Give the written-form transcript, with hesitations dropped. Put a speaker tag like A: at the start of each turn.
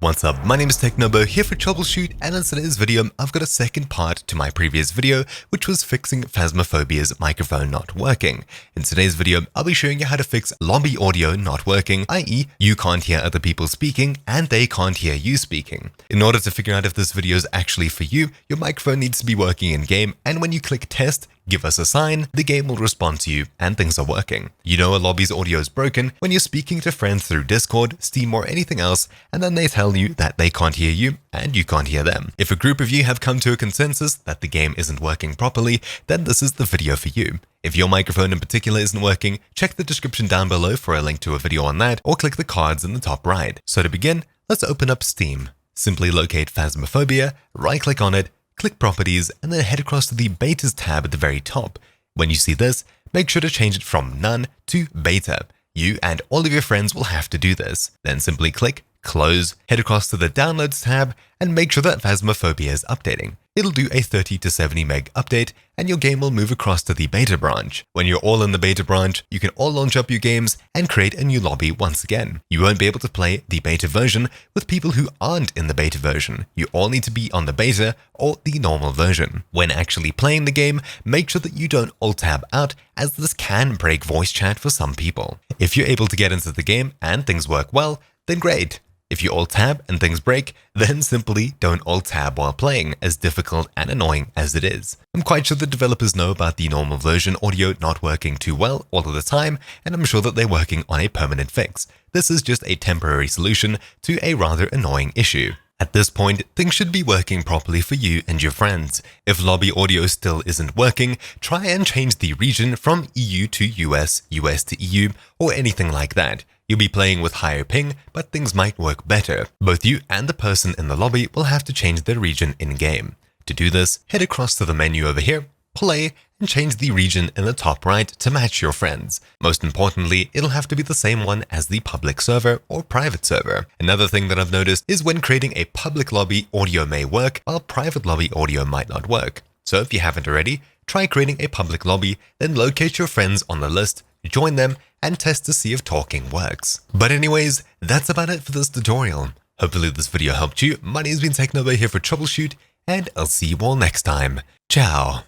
A: What's up, my name is Technobo here for Troubleshoot, and in today's video I've got a second part to my previous video, which was fixing Phasmophobia's microphone not working. In today's video I'll be showing you how to fix lobby audio not working, i.e. you can't hear other people speaking and they can't hear you speaking. In order to figure out if this video is actually for you, your microphone needs to be working in game, and when you click test, give us a sign, the game will respond to you and things are working. You know a lobby's audio is broken when you're speaking to friends through Discord, Steam or anything else, and then they tell you that they can't hear you and you can't hear them. If a group of you have come to a consensus that the game isn't working properly, then this is the video for you. If your microphone in particular isn't working, check the description down below for a link to a video on that, or click the cards in the top right. So to begin, let's open up Steam. Simply locate Phasmophobia, right-click on it, click Properties, and then head across to the Betas tab at the very top. When you see this, make sure to change it from None to Beta. You and all of your friends will have to do this. Then simply click Close, head across to the Downloads tab, and make sure that Phasmophobia is updating. It'll do a 30 to 70 meg update, and your game will move across to the beta branch. When you're all in the beta branch, you can all launch up your games and create a new lobby once again. You won't be able to play the beta version with people who aren't in the beta version. You all need to be on the beta or the normal version. When actually playing the game, make sure that you don't Alt+Tab out, as this can break voice chat for some people. If you're able to get into the game and things work well, then great. If you Alt+Tab and things break, then simply don't Alt+Tab while playing, as difficult and annoying as it is. I'm quite sure the developers know about the normal version audio not working too well all of the time, and I'm sure that they're working on a permanent fix. This is just a temporary solution to a rather annoying issue. At this point, things should be working properly for you and your friends. If lobby audio still isn't working, try and change the region from EU to US, US to EU, or anything like that. You'll be playing with higher ping, but things might work better. Both you and the person in the lobby will have to change their region in-game. To do this, head across to the menu over here, play, and change the region in the top right to match your friends. Most importantly, it'll have to be the same one as the public server or private server. Another thing that I've noticed is when creating a public lobby, audio may work, while private lobby audio might not work. So if you haven't already, try creating a public lobby, then locate your friends on the list, join them, and test to see if talking works. But anyways, that's about it for this tutorial. Hopefully this video helped you. My name's been Technobo here for Troubleshoot, and I'll see you all next time. Ciao!